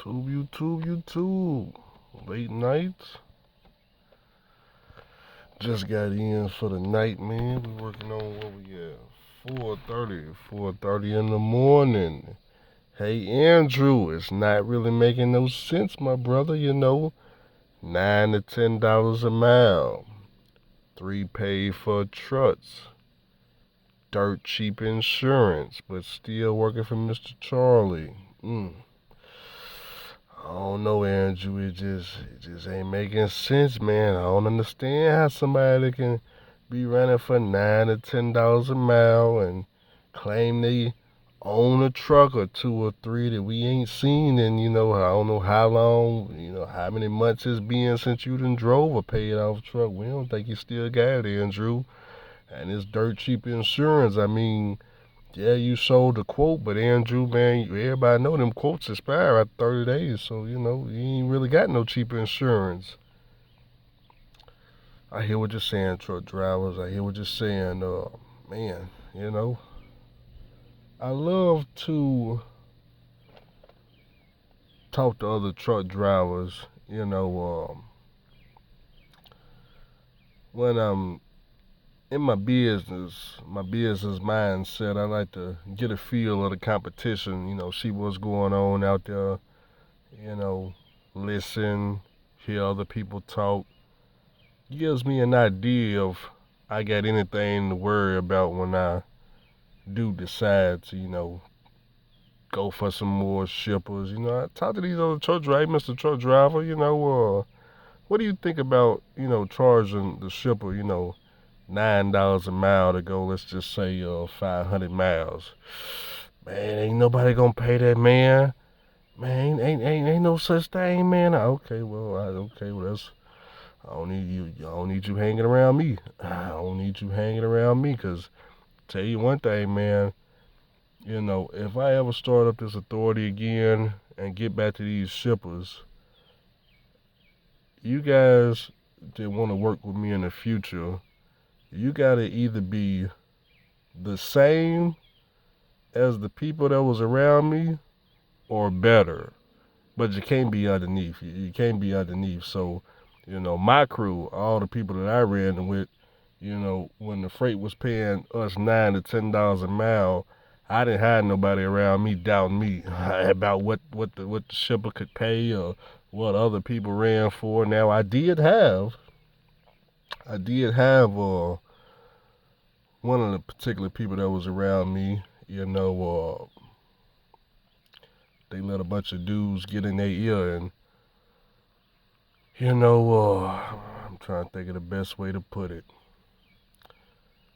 YouTube. Late nights. Just got in for the night, man. We working on what we at? 4:30 in the morning. Hey, Andrew, it's not really making no sense, my brother. $9 to $10 a mile. Three paid for trucks. Dirt cheap insurance, but still working for Mr. Charlie. I don't know, Andrew. It just ain't making sense, man. I don't understand how somebody can be running for $9 to $10 a mile and claim they own a truck or two or three that we ain't seen in, I don't know how long, how many months it's been since you done drove a paid off truck. We don't think you still got it, Andrew. And it's dirt cheap insurance. I mean, yeah, you sold the quote, but Andrew, man, everybody know them quotes expire after 30 days, so you ain't really got no cheaper insurance. I hear what you're saying, truck drivers. I hear what you're saying. Man, I love to talk to other truck drivers. When I'm in my business mindset, I like to get a feel of the competition. See what's going on out there. You know, listen, hear other people talk. Gives me an idea of I got anything to worry about when I do decide to, go for some more shippers. I talk to these other truck drivers, Mr. Truck Driver, what do you think about, charging the shipper, $9 a mile to go, let's just say, 500 miles. Man, ain't nobody gonna pay that, man. Man, ain't no such thing, man. Okay, well, I don't need you hanging around me. I don't need you hanging around me, cause tell you one thing, man. If I ever start up this authority again and get back to these shippers, you guys that want to work with me in the future, you gotta either be the same as the people that was around me or better. But you can't be underneath. You can't be underneath. So, my crew, all the people that I ran with, when the freight was paying us $9 to $10 a mile, I didn't have nobody around me doubting me about what the shipper could pay or what other people ran for. Now I did have one of the particular people that was around me. They let a bunch of dudes get in their ear and I'm trying to think of the best way to put it.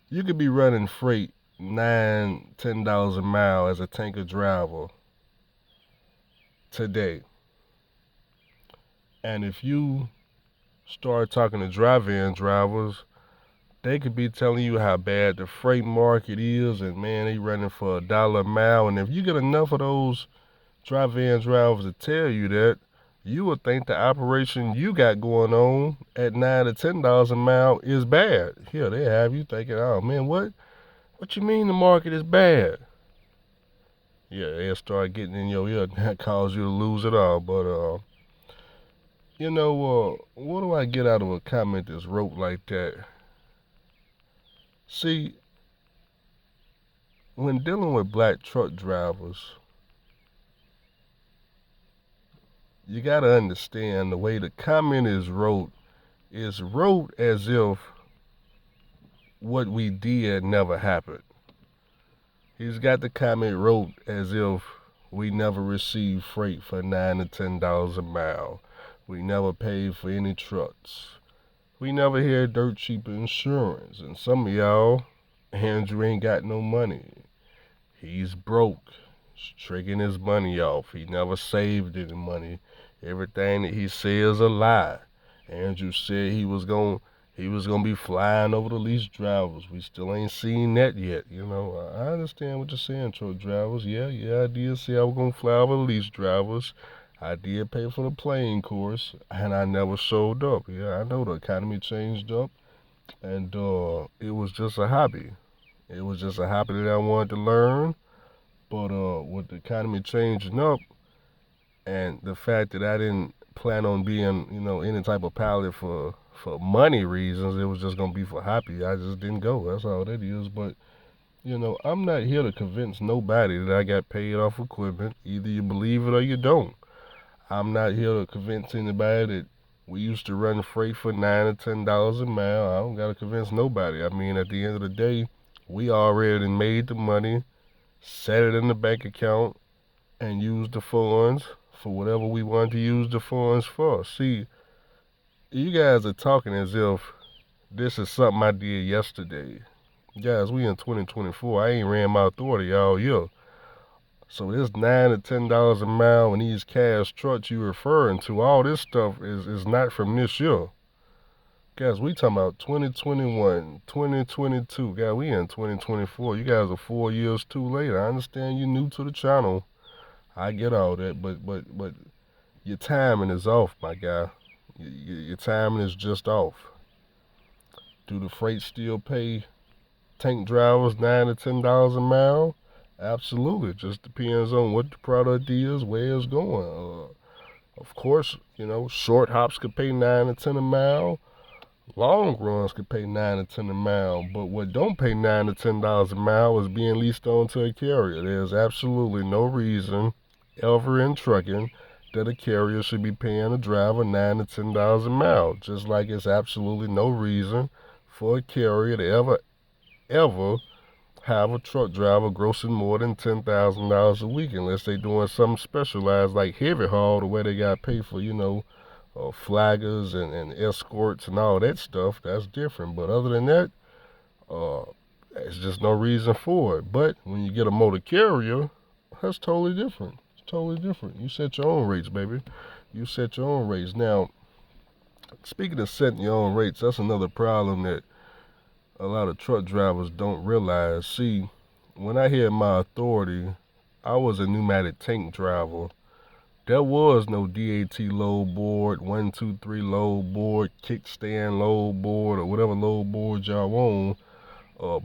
You could be running freight $9, $10 a mile as a tanker driver today. And if you start talking to drive-in drivers, they could be telling you how bad the freight market is and man, they running for $1 a mile. And if you get enough of those drive-in drivers to tell you that, you would think the operation you got going on at $9 to $10 a mile is bad. Here they have you thinking, oh man, what you mean the market is bad? Yeah, they'll start getting in your ear and that cause you to lose it all. But what do I get out of a comment that's wrote like that? See, when dealing with black truck drivers, you gotta understand the way the comment is wrote as if what we did never happened. He's got the comment wrote as if we never received freight for $9 to $10 a mile. We never paid for any trucks. We never had dirt cheap insurance. And some of y'all, Andrew ain't got no money. He's broke. He's tricking his money off. He never saved any money. Everything that he says a lie. Andrew said he was gonna be flying over the lease drivers. We still ain't seen that yet. I understand what you're saying, truck drivers. Yeah, I did say I was gonna fly over the lease drivers. I did pay for the plane course, and I never showed up. Yeah, I know the economy changed up, and it was just a hobby. It was just a hobby that I wanted to learn. But with the economy changing up, And the fact that I didn't plan on being, any type of pilot for money reasons, it was just gonna be for happy. I just didn't go. That's all that is. But I'm not here to convince nobody that I got paid off equipment. Either you believe it or you don't. I'm not here to convince anybody that we used to run freight for $9 or $10 a mile. I don't gotta convince nobody. I mean, at the end of the day, we already made the money, set it in the bank account, and used the funds for whatever we wanted to use the funds for. See, you guys are talking as if this is something I did yesterday. Guys, we in 2024. I ain't ran my authority all year. So this $9 to $10 a mile and these cash trucks you referring to, all this stuff is not from this year. Guys, we talking about 2021, 2022. Guys, we in 2024. You guys are 4 years too late. I understand you're new to the channel. I get all that, but your timing is off, my guy. Your timing is just off. Do the freight still pay tank drivers $9 to $10 a mile? Absolutely. It just depends on what the product is, where it's going. Of course, short hops could pay 9 to 10 a mile. Long runs could pay 9 to 10 a mile. But what don't pay $9 to $10 a mile is being leased onto a carrier. There's absolutely no reason ever in trucking that a carrier should be paying a driver $9 to $10 a mile. Just like it's absolutely no reason for a carrier to ever have a truck driver grossing more than $10,000 a week unless they doing something specialized like heavy haul, the way they got paid for, flaggers and escorts and all that stuff. That's different. But other than that, uh, there's just no reason for it. But when you get a motor carrier, that's totally different. It's totally different. You set your own rates, baby. You set your own rates. Now, speaking of setting your own rates, that's another problem that a lot of truck drivers don't realize. See, when I had my authority, I was a pneumatic tank driver. There was no DAT load board, 123 load board, kickstand load board, or whatever load board y'all on.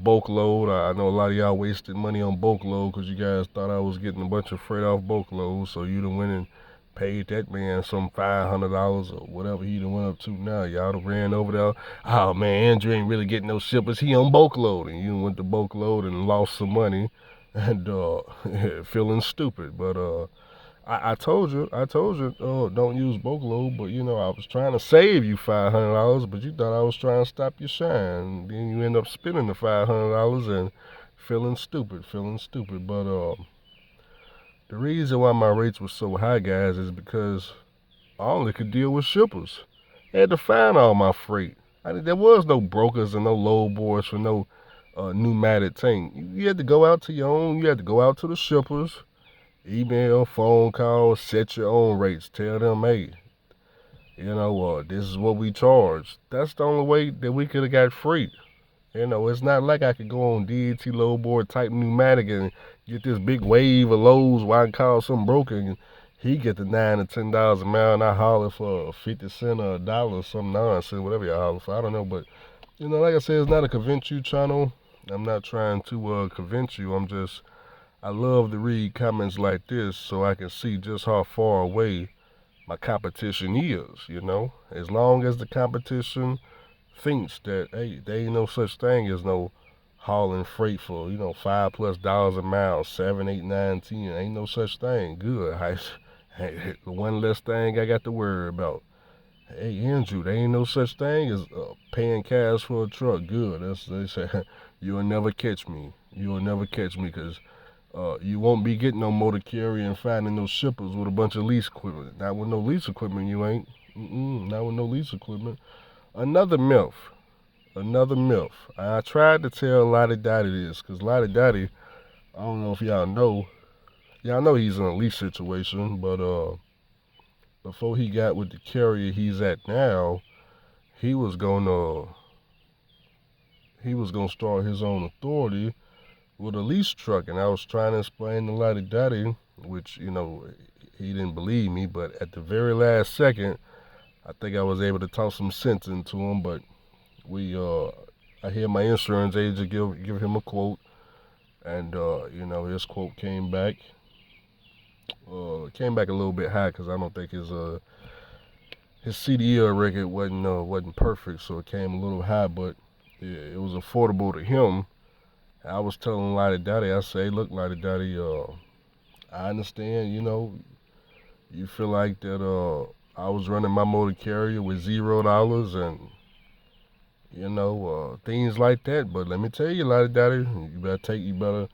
Bulk load. I know a lot of y'all wasted money on bulk load because you guys thought I was getting a bunch of freight off bulk load. So you done went and paid that man some $500 or whatever he done went up to now. Y'all done ran over there. Oh man, Andrew ain't really getting no shippers. He on bulk load. And you went to bulk load and lost some money and feeling stupid. But I told you, don't use bulk load, but I was trying to save you $500, but you thought I was trying to stop your shine. Then you end up spending the $500 and feeling stupid. But the reason why my rates were so high, guys, is because I only could deal with shippers. I had to find all my freight. There was no brokers and no load boards for no pneumatic tank. You had to go out to your own. You had to go out to the shippers. Email, phone call, set your own rates. Tell them, hey, this is what we charge. That's the only way that we could have got free. It's not like I could go on DAT load board type pneumatic and get this big wave of loads while I call some broker and he get the $9 to $10 a mile and I holler for 50 cents or a dollar or some nonsense, whatever y'all holler for. I don't know, but like I said, it's not a convince you channel. I'm not trying to convince you. I love to read comments like this so I can see just how far away my competition is. As long as the competition thinks that, hey, there ain't no such thing as no hauling freight for, $5+ a mile, 7, 8, 9, 10. Ain't no such thing. Good. One less thing I got to worry about. Hey, Andrew, there ain't no such thing as paying cash for a truck. Good. They say, you'll never catch me. You'll never catch me because you won't be getting no motor carrier and finding those shippers with a bunch of lease equipment. Not with no lease equipment, you ain't. Not with no lease equipment. Another myth. Another myth. I tried to tell Lottie Dottie this, because Lottie Dottie, I don't know if y'all know. Y'all know he's in a lease situation, but before he got with the carrier he's at now, he was gonna start his own authority with a lease truck, and I was trying to explain to Lottie Dottie, which he didn't believe me, but at the very last second, I think I was able to talk some sense into him. But I hear my insurance agent give him a quote, and his quote came back, It came back a little bit high because I don't think his CDL record wasn't perfect, so it came a little high, but it was affordable to him. I was telling Lottie Daddy, I say, look, Lottie Daddy, I understand, you feel like that I was running my motor carrier with $0 and things like that. But let me tell you, Lottie Daddy, you better.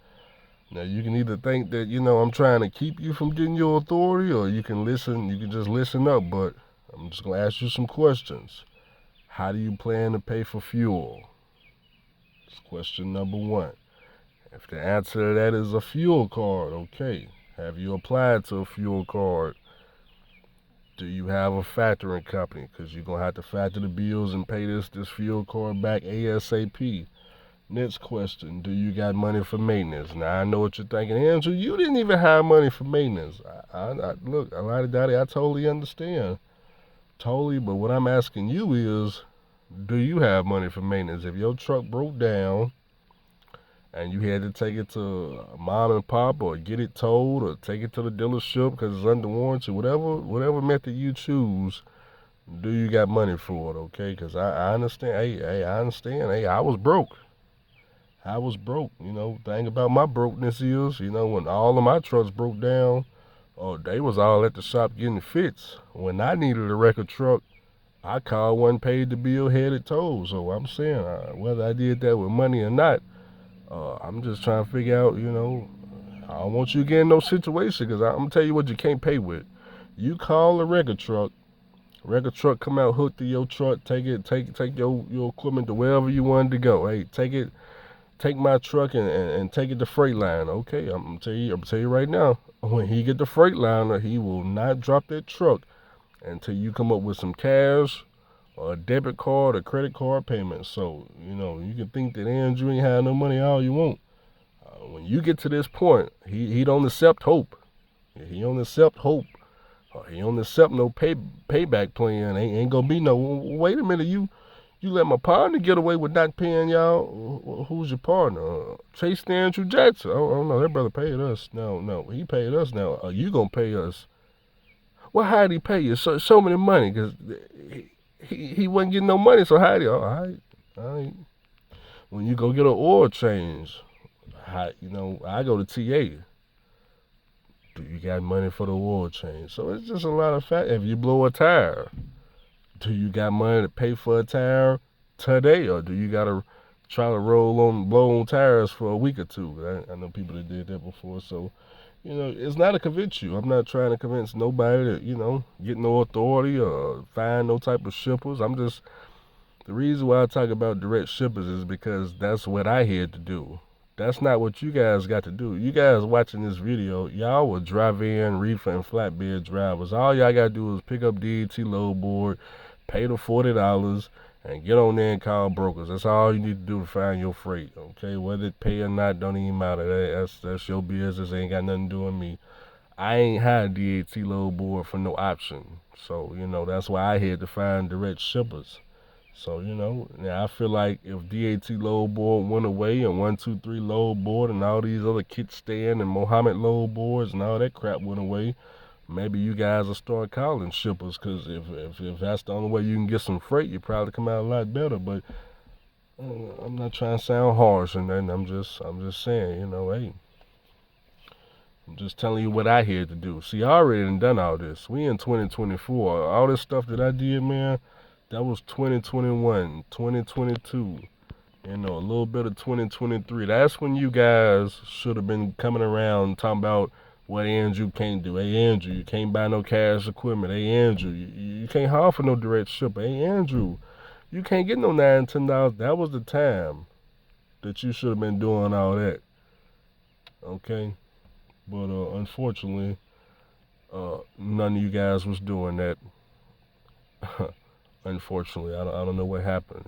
Now you can either think that I'm trying to keep you from getting your authority, or you can listen. You can just listen up. But I'm just gonna ask you some questions. How do you plan to pay for fuel? That's question number one. If the answer to that is a fuel card, okay. Have you applied to a fuel card? Do you have a factoring company? Because you're going to have to factor the bills and pay this fuel card back ASAP. Next question. Do you got money for maintenance? Now, I know what you're thinking. Andrew, you didn't even have money for maintenance. Look, a lot of daddy, I totally understand. Totally, but what I'm asking you is, do you have money for maintenance? If your truck broke down and you had to take it to mom and pop or get it towed or take it to the dealership because it's under warranty, whatever method you choose, do you got money for it? Okay, because I understand. Hey, I understand. Hey, I was broke. I was broke. Thing about my brokenness is, when all of my trucks broke down, oh, they was all at the shop getting fixed. When I needed a record truck, I called one, paid the bill, had it towed. So I'm saying, whether I did that with money or not, I'm just trying to figure out, I don't want you to get in no situation because I'm gonna tell you what you can't pay with. You call a record truck come out, hook to your truck, take your equipment to wherever you wanted to go. Hey, take my truck and take it to Freightliner. Okay, I'm tell you right now, when he get the Freightliner, he will not drop that truck until you come up with some cash or a debit card or credit card payment. So, you can think that Andrew ain't had no money all you want. When you get to this point, he don't accept hope. He don't accept hope. He don't accept no payback plan. Ain't gonna be no. Wait a minute, you let my partner get away with not paying y'all. Who's your partner? Chase Andrew Jackson. Oh no, that brother paid us. No, he paid us now. You gonna pay us? Well, how did he pay you? Show me the money, cause he wasn't getting no money. So how did he? All right. When you go get an oil change, I go to TA. Do you got money for the oil change? So it's just a lot of fact. If you blow a tire, do you got money to pay for a tire today, or do you gotta try to blow on tires for a week or two? I know people that did that before. So it's not to convince you. I'm not trying to convince nobody that get no authority or find no type of shippers. The reason why I talk about direct shippers is because that's what I had to do. That's not what you guys got to do. You guys watching this video, y'all were drive-in, reefer, and flatbed drivers. All y'all got to do is pick up DAT load board, pay the $40, and get on there and call brokers. That's all you need to do to find your freight, okay? Whether it pay or not, don't even matter. That's your business. Ain't got nothing to do with me. I ain't had DAT load board for no option. So, that's why I had to find direct shippers. So, now I feel like if DAT load board went away and 123 load board and all these other kit stand and Mohammed load boards and all that crap went away, maybe you guys will start calling shippers, because if that's the only way you can get some freight, you probably come out a lot better. But I'm not trying to sound harsh and then I'm just saying, hey, I'm just telling you what I had to do. See, I already done all this. We in 2024. All this stuff that I did, man, that was 2021, 2022, a little bit of 2023. That's when you guys should have been coming around talking about what Andrew can't do. Hey, Andrew, you can't buy no cash equipment. Hey, Andrew, you can't haul for no direct ship. Hey, Andrew, you can't get no $9, $10. That was the time that you should have been doing all that. Okay? But unfortunately, none of you guys was doing that. Unfortunately, I don't know what happened.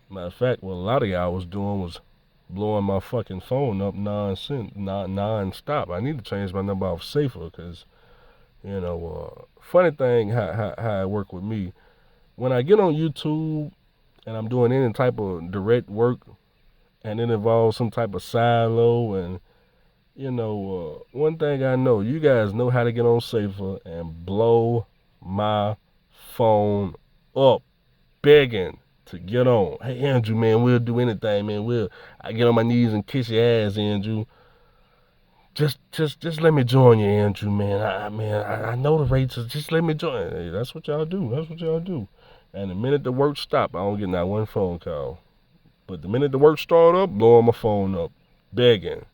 Matter of fact, what a lot of y'all was doing was blowing my fucking phone up non-stop. I need to change my number off safer because, funny thing how it work with me. When I get on YouTube and I'm doing any type of direct work and it involves some type of silo and One thing I know, you guys know how to get on Safer and blow my phone up, begging to get on. Hey Andrew, man, we'll do anything, man. I get on my knees and kiss your ass, Andrew. Just let me join you, Andrew, man. I know the rates. Just let me join. Hey, that's what y'all do. That's what y'all do. And the minute the work stop, I don't get not one phone call. But the minute the work start up, blowing my phone up, begging.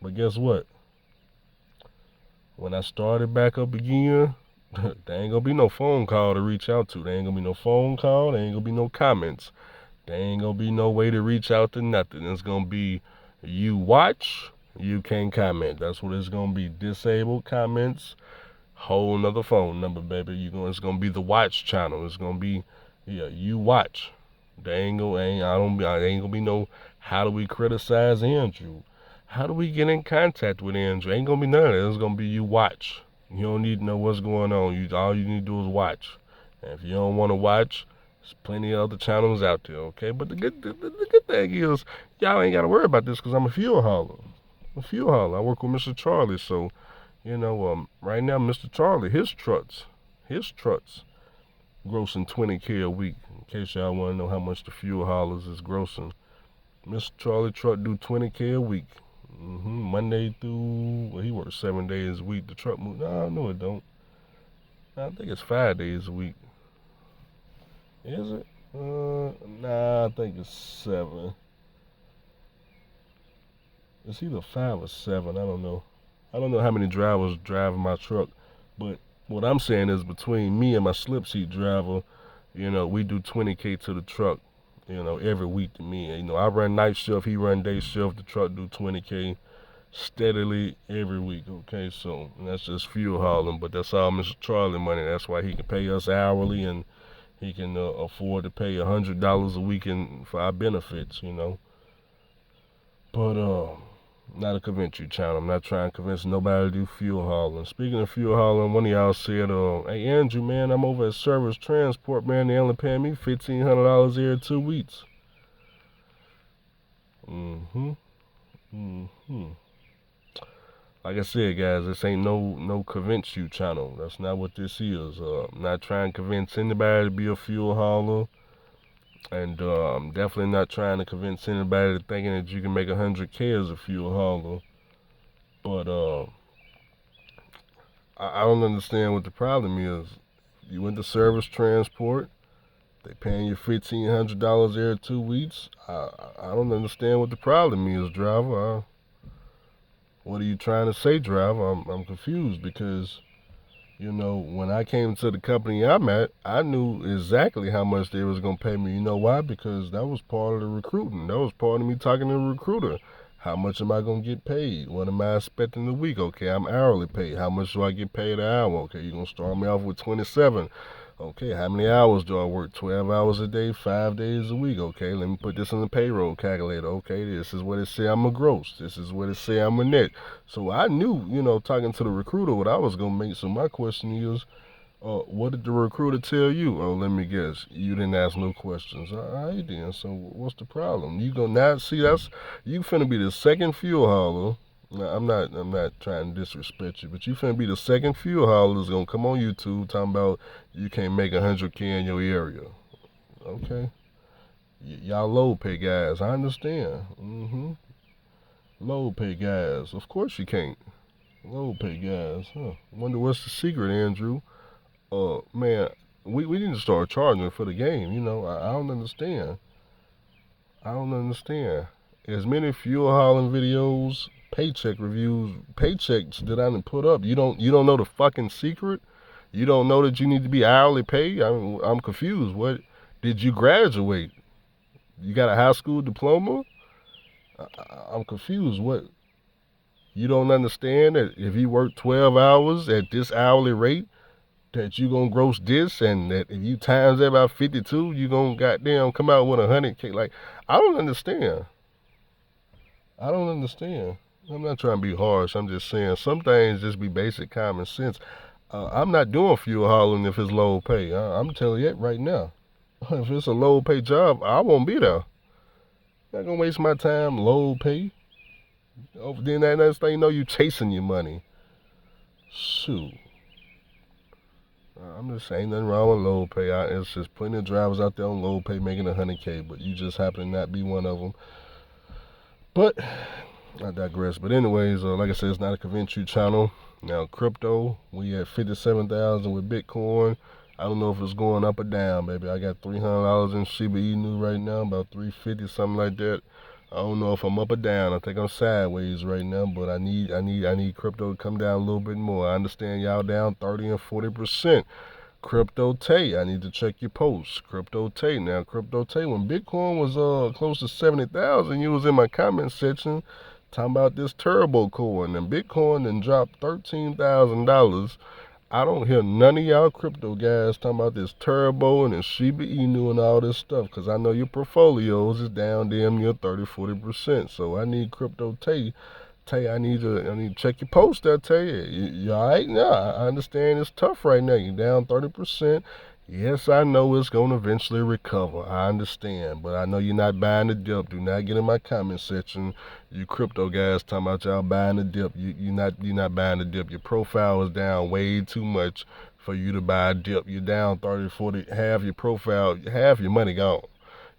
But guess what? When I started back up again, there ain't gonna be no phone call to reach out to. There ain't gonna be no phone call. There ain't gonna be no comments. There ain't gonna be no way to reach out to nothing. It's gonna be you watch, you can't comment. That's what it's gonna be. Disabled comments, whole nother phone number, baby. It's gonna be the watch channel. It's gonna be, yeah, you watch. There ain't gonna ain't I don't there ain't gonna be no how do we criticize Andrew? How do we get in contact with Andrew? Ain't gonna be none of that. It's gonna be you watch. You don't need to know what's going on. All you need to do is watch. And if you don't want to watch, there's plenty of other channels out there, okay? But the good thing is, y'all ain't got to worry about this because I'm a fuel hauler. I'm a fuel hauler. I work with Mr. Charlie, so, right now, Mr. Charlie, his trucks grossing 20K a week. In case y'all want to know how much the fuel haulers is grossing. Mr. Charlie truck do 20K a week. Monday through, well, he works 7 days a week. The truck move, no, it don't. I think it's 5 days a week. Is it? Nah, I think it's 7. It's either 5 or 7. I don't know. I don't know how many drivers drive my truck, but what I'm saying is between me and my slip seat driver, we do 20K to the truck, every week to me. I run night shift, he run day shift. The truck do 20K steadily every week. Okay, so that's just fuel hauling, but that's all Mr. Charlie money. That's why he can pay us hourly and he can afford to pay $100 a week for our benefits. But not a convince you, channel. I'm not trying to convince nobody to do fuel hauling. Speaking of fuel hauling, one of y'all said, "Hey Andrew, man, I'm over at Service Transport, man. They only paying me $1,500 every 2 weeks." Mhm. Mhm. Like I said, guys, this ain't no convince you channel. That's not what this is. I'm not trying to convince anybody to be a fuel hauler. And I'm definitely not trying to convince anybody to thinking that you can make 100K as a fuel hauler. But I don't understand what the problem is. You went to Service Transport. They paying you $1,500 every 2 weeks. I don't understand what the problem is, driver. What are you trying to say, driver? I'm confused because when I came to the company I'm at, I knew exactly how much they was gonna pay me. You know why? Because that was part of the recruiting. That was part of me talking to the recruiter. How much am I gonna get paid? What am I expecting a week? Okay, I'm hourly paid. How much do I get paid an hour? Okay, you're gonna start me off with 27. Okay, how many hours do I work? 12 hours a day, 5 days a week. Okay, let me put this in the payroll calculator. Okay, this is what it say I'm a gross. This is what it say I'm a net. So I knew, talking to the recruiter, what I was gonna make. So my question is, what did the recruiter tell you? Oh, let me guess. You didn't ask no questions. All right then. So what's the problem? You gonna now see that's you finna be the second fuel hauler. Now, I'm not trying to disrespect you, but you finna be the second fuel hauler that's gonna come on YouTube talking about you can't make 100K in your area. Okay, y'all low pay guys. I understand. Low pay guys. Of course you can't. Low pay guys. Huh. Wonder what's the secret, Andrew? Man, we need to start charging for the game. I don't understand. I don't understand. As many fuel hauling videos, paycheck reviews, paychecks that I done put up. You don't know the fucking secret. You don't know that you need to be hourly paid. I'm confused. What did you graduate? You got a high school diploma? I'm confused. What you don't understand that if you work 12 hours at this hourly rate, that you gonna gross this, and that if you times that by 52, you gonna goddamn come out with 100K. Like, I don't understand. I don't understand. I'm not trying to be harsh. I'm just saying some things just be basic common sense. I'm not doing fuel hauling if it's low pay. I'm telling you that right now. If it's a low pay job, I won't be there. I'm not gonna waste my time low pay. Oh, then that next thing you know, you chasing your money. Shoot. I'm just saying nothing wrong with low pay. It's just plenty of drivers out there on low pay making 100K, but you just happen to not be one of them. But I digress. But anyways, like I said, it's not a convince you channel. Now crypto, we at 57,000 with Bitcoin. I don't know if it's going up or down, baby. I got $300 in Shiba Inu right now, about 350, something like that. I don't know if I'm up or down. I think I'm sideways right now, but I need crypto to come down a little bit more. I understand y'all down 30 and 40%. Crypto Tay, I need to check your posts. Crypto Tay. Now, Crypto Tay, when Bitcoin was close to 70,000, you was in my comment section talking about this turbo coin. And Bitcoin then dropped $13,000. I don't hear none of y'all crypto guys talking about this turbo and this Shiba Inu and all this stuff, because I know your portfolios is down damn near 30-40%. So I need Crypto Tay. Tay, I need to check your post there, Tay. You all right? Yeah, I understand it's tough right now. You're down 30%. Yes, I know it's going to eventually recover. I understand. But I know you're not buying the dip. Do not get in my comment section. You crypto guys talking about y'all buying the dip. You're not buying the dip. Your profile is down way too much for you to buy a dip. You're down 30, 40, half your profile, half your money gone.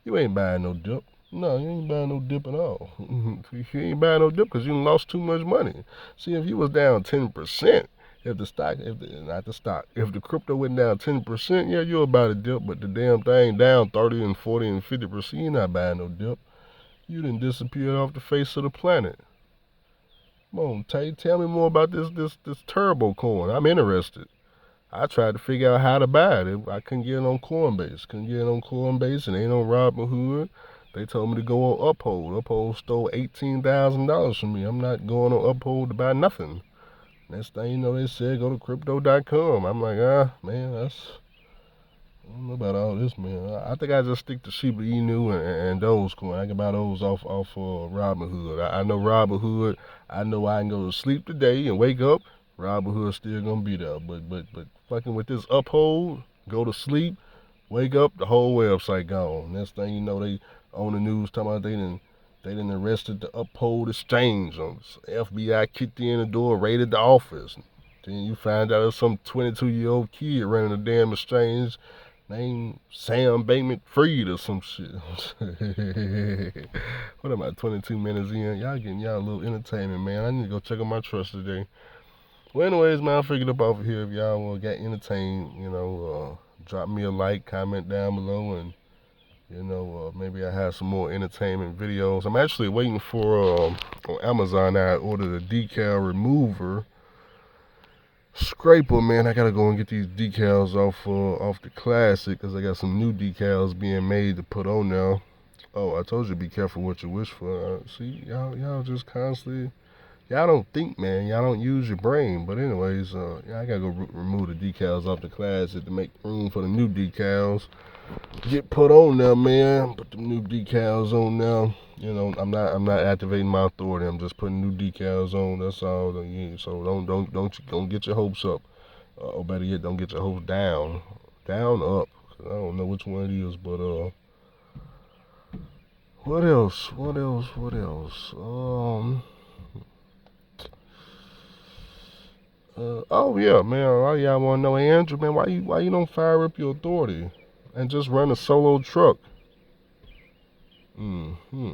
You ain't buying no dip. No, you ain't buying no dip at all. You ain't buying no dip because you lost too much money. See, if you was down 10%, if the stock, not the stock, if the crypto went down 10%, yeah, you'll buy the dip. But the damn thing down 30 and 40 and 50%, you're not buying no dip. You didn't disappear off the face of the planet. Come on, Tay, tell me more about this turbo coin. I'm interested. I tried to figure out how to buy it. I couldn't get it on Coinbase. Couldn't get it on Coinbase, and ain't on Robinhood. They told me to go on Uphold. Uphold stole $18,000 from me. I'm not going on Uphold to buy nothing. Next thing you know, they said go to crypto.com. I'm like, man, I don't know about all this, man. I think I just stick to Shiba Inu and Dogecoin. I can buy those off Robinhood. I know Robinhood. I know I can go to sleep today and wake up. Robinhood's still gonna be there. But fucking with this Uphold, go to sleep, wake up, the whole website gone. Next thing you know, they on the news talking about they done arrested the Uphold exchange. FBI kicked in the door, raided the office. Then you find out it's some 22-year-old kid running a damn exchange named Sam Bateman Freed or some shit. What am I, 22 minutes in? Y'all getting y'all a little entertainment, man. I need to go check on my trust today. Well, anyways, man, I figured up over here. If y'all got entertained, drop me a like, comment down below, and maybe I have some more entertainment videos. I'm actually waiting for on Amazon. I ordered a decal remover scraper, man. I gotta go and get these decals off the classic because I got some new decals being made to put on now. Oh, I told you be careful what you wish for. See, y'all just constantly, y'all don't think, man. Y'all don't use your brain. But anyways, yeah, I gotta go remove the decals off the classic to make room for the new decals. Get put on there, man. Put the new decals on now. I'm not activating my authority. I'm just putting new decals on. That's all. So don't get your hopes up. Or better yet, don't get your hopes down. Down up. I don't know which one it is, but what else? What else? What else? Oh yeah, man. Why y'all wanna know, Andrew, man? Why you don't fire up your authority and just run a solo truck? Mm-hmm.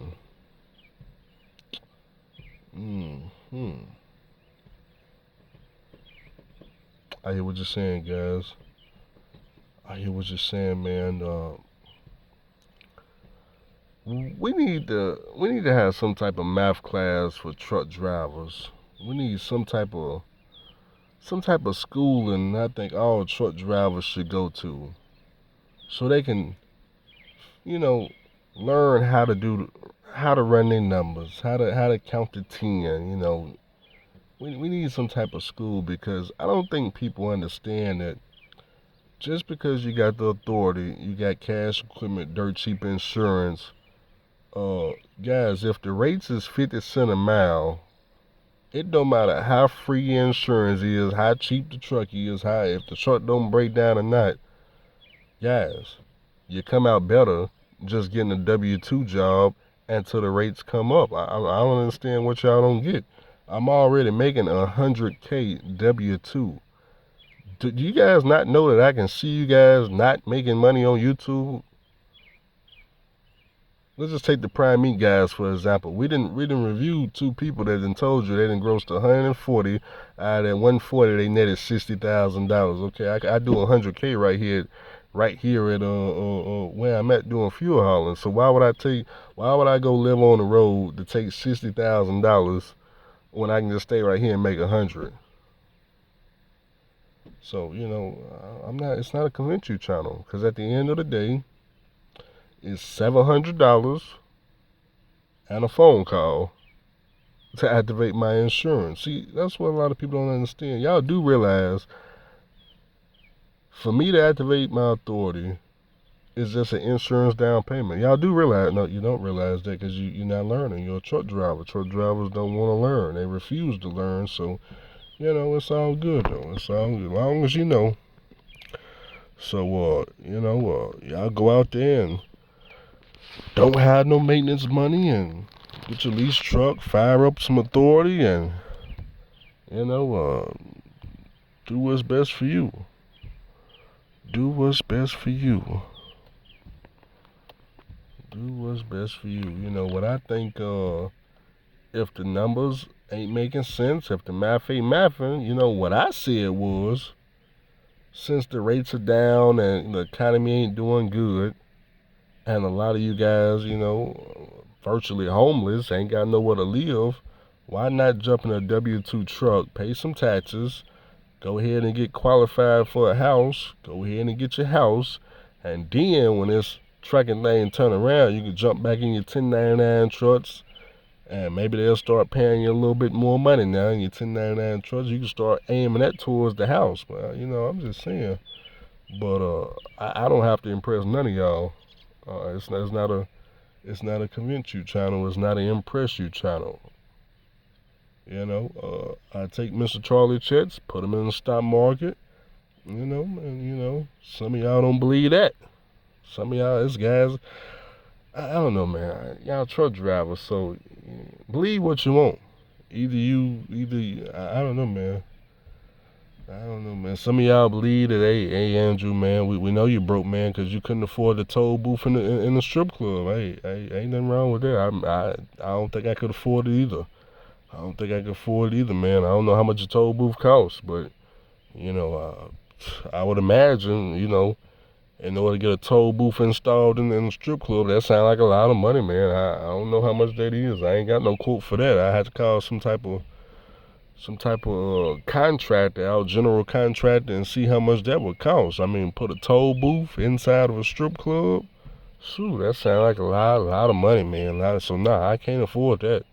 Mm-hmm. I hear what you're saying, guys. I hear what you're saying, man. We need to have some type of math class for truck drivers. We need some type of schooling. I think all truck drivers should go to, so they can, you know, learn how to run their numbers, how to count to 10. We need some type of school because I don't think people understand that just because you got the authority, you got cash equipment, dirt cheap insurance. Uh, Guys, if the rates is 50 cents a mile, it don't matter how free your insurance is, how cheap the truck is, how if the truck don't break down or not, guys, you come out better just getting a W-2 job until the rates come up. I don't understand what y'all don't get. I'm already making 100K W-2. Do you guys not know that I can see you guys not making money on YouTube? Let's just take the Prime Meat guys for example. We didn't review two people that done told you they done grossed 140. Out of that 140, they netted $60,000. Okay, I do 100K right here at where I'm at doing fuel hauling. So why would I go live on the road to take $60,000 when I can just stay right here and make 100? So I'm not. It's not a convince you channel because at the end of the day, it's $700 and a phone call to activate my insurance. See, that's what a lot of people don't understand. Y'all do realize for me to activate my authority is just an insurance down payment. Y'all do realize? No, you don't realize that because you're not learning. You're a truck driver. Truck drivers don't want to learn. They refuse to learn. So it's all good though. It's all good as long as you know. So y'all go out there and don't have no maintenance money and get your lease truck, fire up some authority, and do what's best for you. Do what's best for you. Do what's best for you. You know what I think? If the numbers ain't making sense, if the math ain't mathing, what I said was, since the rates are down and the economy ain't doing good, and a lot of you guys, virtually homeless, ain't got nowhere to live, why not jump in a W-2 truck, pay some taxes, go ahead and get qualified for a house, go ahead and get your house, and then when this trucking thing turn around, you can jump back in your 1099 trucks, and maybe they'll start paying you a little bit more money now in your 1099 trucks. You can start aiming that towards the house. Well, I'm just saying. But I don't have to impress none of y'all. It's not a convince you channel. It's not an impress you channel. I take Mr. Charlie checks, put them in the stock market. And some of y'all don't believe that. Some of y'all, this guys, I don't know, man. Y'all truck drivers, so believe what you want. I don't know, man. I don't know, man. Some of y'all believe that, hey, Andrew, man, we know you broke, man, because you couldn't afford the toll booth in the strip club. Hey, ain't nothing wrong with that. I don't think I could afford it either. I don't think I could afford it either, man. I don't know how much a toll booth costs, but I would imagine, in order to get a toll booth installed in the strip club, that sounds like a lot of money, man. I don't know how much that is. I ain't got no quote for that. I had to call some type of contractor out, general contractor, and see how much that would cost. I mean, put a toll booth inside of a strip club. Shoot, that sounds like a lot of money, man. So nah, I can't afford that.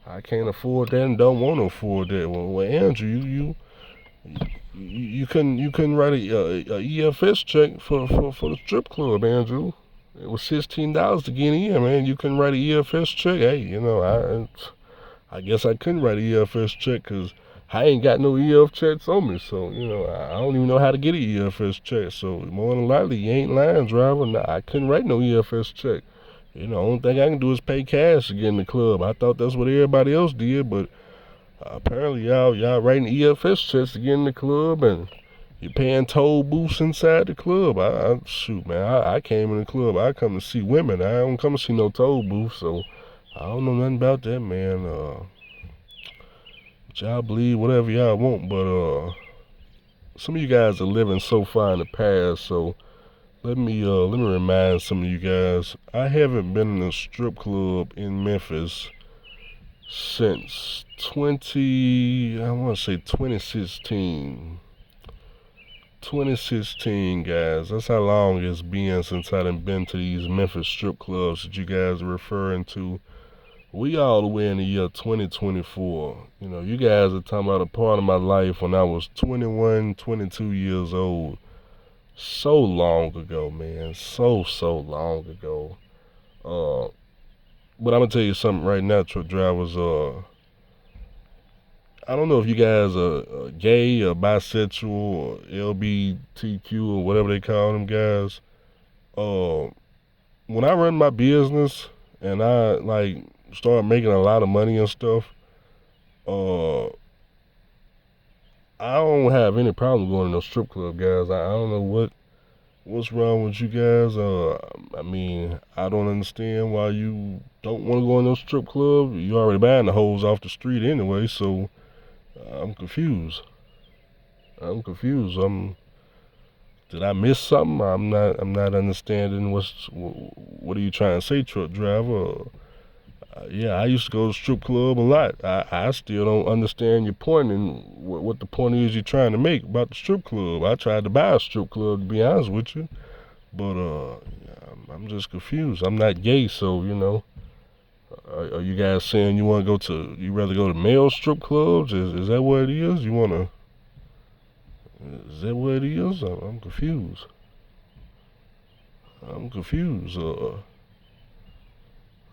I can't afford that and don't want to afford that. Well, Andrew, you couldn't write a EFS check for the strip club, Andrew. It was $16 to get in, man. You couldn't write a EFS check. Hey, I guess I couldn't write a EFS check because I ain't got no EF checks on me. So I don't even know how to get an EFS check. So more than likely, you ain't lying, driver. Nah, I couldn't write no EFS check. Only thing I can do is pay cash to get in the club. I thought that's what everybody else did, but apparently y'all writing EFS checks to get in the club, and you're paying toll booths inside the club. Shoot, man, I came in the club. I come to see women. I don't come to see no toll booths, so I don't know nothing about that, man. But y'all believe whatever y'all want, but some of you guys are living so far in the past, so let me remind some of you guys. I haven't been in a strip club in Memphis since I want to say 2016. 2016, guys. That's how long it's been since I done been to these Memphis strip clubs that you guys are referring to. We all the way in the year 2024. You guys are talking about a part of my life when I was 21, 22 years old. So long ago, man. So long ago. But I'm gonna tell you something right now, truck drivers. I don't know if you guys are gay or bisexual or LBTQ or whatever they call them guys. When I run my business and I like started making a lot of money and stuff, uh, I don't have any problem going to no strip club, guys. I don't know what's wrong with you guys. I mean, I don't understand why you don't want to go in no strip club. You already buying the hoes off the street anyway, so I'm confused. I'm confused. Did I miss something? I'm not understanding what are you trying to say, truck driver? Yeah, I used to go to strip club a lot. I still don't understand your point and what the point is you're trying to make about the strip club. I tried to buy a strip club, to be honest with you, but I'm just confused. I'm not gay, so are you guys saying you rather go to male strip clubs? Is that what it is? Is that what it is? I'm confused. I'm confused.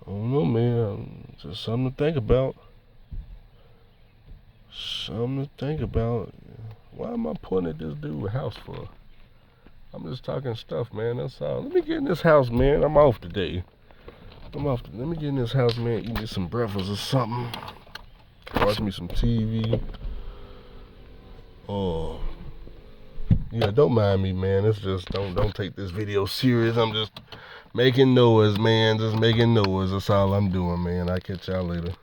I don't know, man. Just something to think about. Something to think about. Why am I pointing at this dude's house for? I'm just talking stuff, man. That's all. Let me get in this house, man. I'm off today. Let me get in this house, man. Eat me some breakfast or something. Watch me some TV. Oh, yeah. Don't mind me, man. It's just don't take this video serious. I'm just making noise, man. Just making noise. That's all I'm doing, man. I'll catch y'all later.